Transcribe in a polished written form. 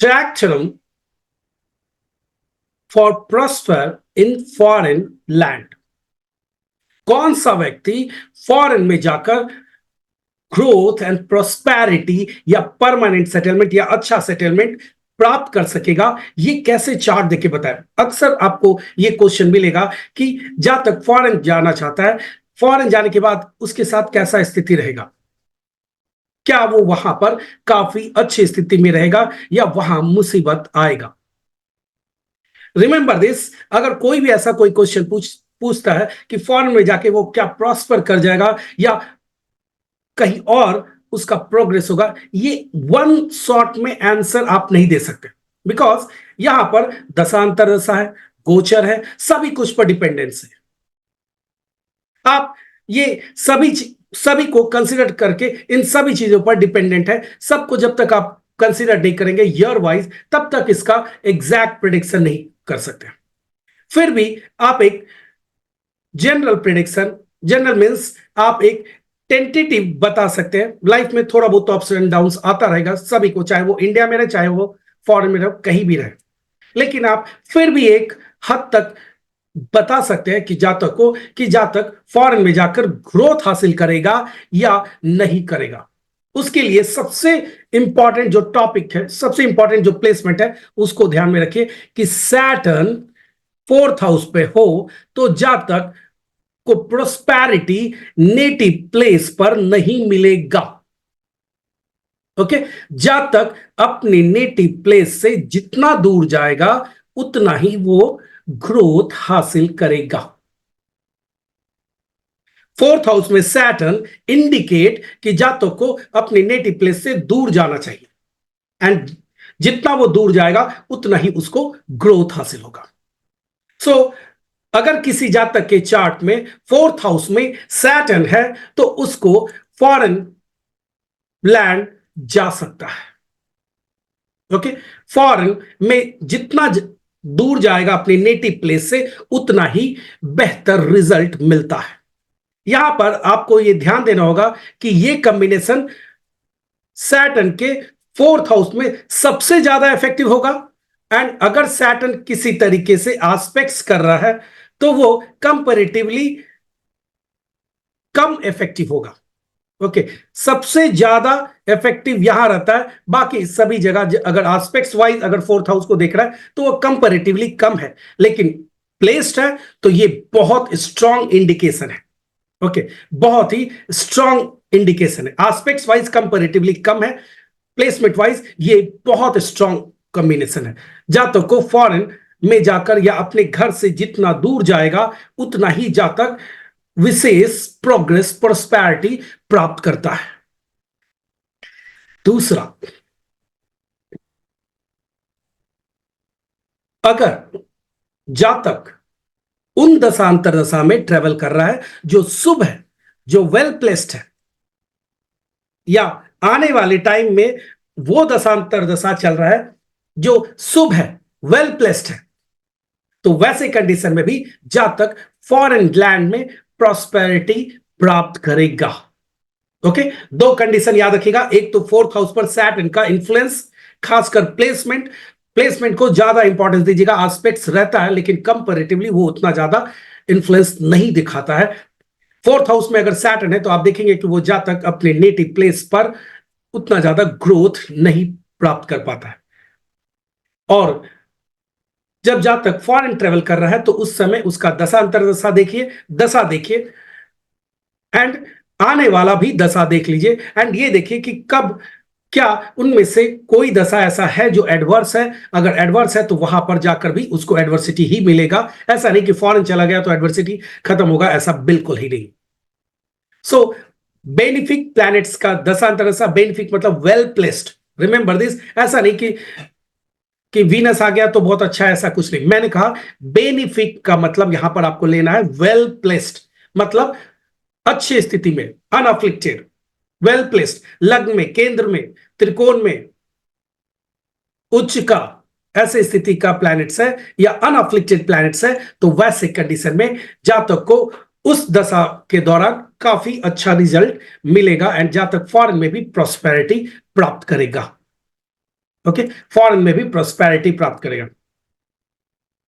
ट्रैक्टरम for prosper in foreign land. कौन सा व्यक्ति फॉरेन में जाकर ग्रोथ एंड प्रोस्पेरिटी या परमानेंट सेटलमेंट या अच्छा सेटलमेंट प्राप्त कर सकेगा, ये कैसे चार्ट देके बताए। अक्सर आपको ये क्वेश्चन मिलेगा कि जहां तक फॉरेन जाना चाहता है, फॉरेन जाने के बाद उसके साथ कैसा स्थिति रहेगा, क्या वो वहां पर काफी अच्छी स्थिति में रहेगा या वहां मुसीबत आएगा। रिमेंबर दिस, अगर कोई भी ऐसा कोई क्वेश्चन पूछता है कि फॉरेन में जाके वो क्या प्रॉस्पर कर जाएगा या कहीं और उसका प्रोग्रेस होगा, ये वन शॉट में आंसर आप नहीं दे सकते, बिकॉज यहां पर दशांतर दशा है, गोचर है, सभी कुछ पर डिपेंडेंस है। आप ये सभी को कंसीडर करके इन सभी चीजों पर डिपेंडेंट है। सबको जब तक आप कंसीडर नहीं करेंगे ईयर वाइज, तब तक इसका एग्जैक्ट प्रिडिक्शन नहीं कर सकते। फिर भी आप एक जनरल प्रिडिक्शन, जनरल मीन्स आप एक टेंटेटिव बता सकते हैं। लाइफ में थोड़ा बहुत अप्स एंड डाउन्स आता रहेगा सभी को, चाहे वो इंडिया में रहे चाहे वो फॉरेन में रहे, कहीं भी रहे, लेकिन आप फिर भी एक हद तक बता सकते हैं कि जातक फॉरेन में जाकर ग्रोथ हासिल करेगा या नहीं करेगा। उसके लिए सबसे इंपॉर्टेंट जो टॉपिक है, सबसे इंपॉर्टेंट जो प्लेसमेंट है, उसको ध्यान में रखिए कि सैटर्न फोर्थ हाउस पे हो तो जातक को प्रोस्पेरिटी नेटिव प्लेस पर नहीं मिलेगा। ओके, जातक अपने नेटिव प्लेस से जितना दूर जाएगा उतना ही वो ग्रोथ हासिल करेगा। फोर्थ हाउस में सैटर्न इंडिकेट कि जातक को अपने नेटिव प्लेस से दूर जाना चाहिए, एंड जितना वो दूर जाएगा उतना ही उसको ग्रोथ हासिल होगा। सो अगर किसी जातक के चार्ट में फोर्थ हाउस में सैटर्न है तो उसको फॉरेन लैंड जा सकता है। ओके, फॉरेन में जितना दूर जाएगा अपने नेटिव प्लेस से उतना ही बेहतर रिजल्ट मिलता है। यहां पर आपको यह ध्यान देना होगा कि यह कॉम्बिनेशन सैटर्न के फोर्थ हाउस में सबसे ज्यादा इफेक्टिव होगा, एंड अगर सैटर्न किसी तरीके से एस्पेक्ट्स कर रहा है तो वो कंपैरेटिवली कम इफेक्टिव होगा। ओके, सबसे ज्यादा इफेक्टिव यहां रहता है, बाकी सभी जगह अगर एस्पेक्ट्स वाइज अगर फोर्थ हाउस को देख रहा है तो वो कंपैरेटिवली कम है, लेकिन प्लेस्ड है तो ये बहुत स्ट्रांग इंडिकेशन है। ओके, बहुत ही स्ट्रांग इंडिकेशन है। एस्पेक्ट्स वाइज कंपैरेटिवली कम है, प्लेसमेंट वाइज ये बहुत स्ट्रांग कॉम्बिनेशन है। जातक को फॉरेन में जाकर या अपने घर से जितना दूर जाएगा उतना ही जातक विशेष प्रोग्रेस प्रोस्पेरिटी प्राप्त करता है। दूसरा, अगर जातक उन दशांतर दशा में ट्रेवल कर रहा है जो शुभ है, जो वेल प्लेस्ड है, या आने वाले टाइम में वो दशांतर दशा चल रहा है जो शुभ है, वेल प्लेस्ड है, तो वैसे कंडीशन में भी जातक फॉरेन लैंड में प्रॉस्पेरिटी प्राप्त करेगा। ओके, दो कंडीशन याद रखिएगा, एक तो फोर्थ हाउस पर सैटर्न का इंफ्लुएंस, खासकर प्लेसमेंट को ज्यादा इंपॉर्टेंस दीजिएगा। एस्पेक्ट्स रहता है लेकिन कंपैरेटिवली वो उतना ज्यादा इंफ्लुएंस नहीं दिखाता है। फोर्थ हाउस में अगर सैटर्न है तो आप देखेंगे कि वो जातक अपने नेटिव प्लेस पर उतना ज्यादा ग्रोथ नहीं प्राप्त कर पाता है। और जब जातक फॉरेन ट्रेवल कर रहा है तो उस समय उसका दशा देखिए, एंड आने वाला भी दशा देख लीजिए, एंड ये देखिए कि कब क्या उनमें से कोई दशा ऐसा है जो एडवर्स है। अगर एडवर्स है तो वहां पर जाकर भी उसको एडवर्सिटी ही मिलेगा। ऐसा नहीं कि फॉरेन चला गया तो एडवर्सिटी खत्म होगा, ऐसा बिल्कुल ही नहीं। सो बेनिफिक प्लैनेट्स का दशांतर दशा, बेनिफिक मतलब वेल प्लेस्ड, रिमेंबर दिस। ऐसा नहीं कि वीनस आ गया तो बहुत अच्छा है, ऐसा कुछ नहीं। मैंने कहा बेनिफिक का मतलब यहां पर आपको लेना है वेल प्लेस्ड, मतलब अच्छी स्थिति में, अनअफ्लिक्टेड, वेल प्लेस्ड, लग्न में, केंद्र में, त्रिकोण में, उच्च का, ऐसे स्थिति का प्लैनेट्स है या अनअफ्लिक्टेड प्लैनेट्स है, तो वैसे कंडीशन में जातक को उस दशा के दौरान काफी अच्छा रिजल्ट मिलेगा, एंड जातक फॉरेन में भी प्रॉस्पेरिटी प्राप्त करेगा। ओके, फॉरेन में भी प्रोस्पेरिटी प्राप्त करेगा।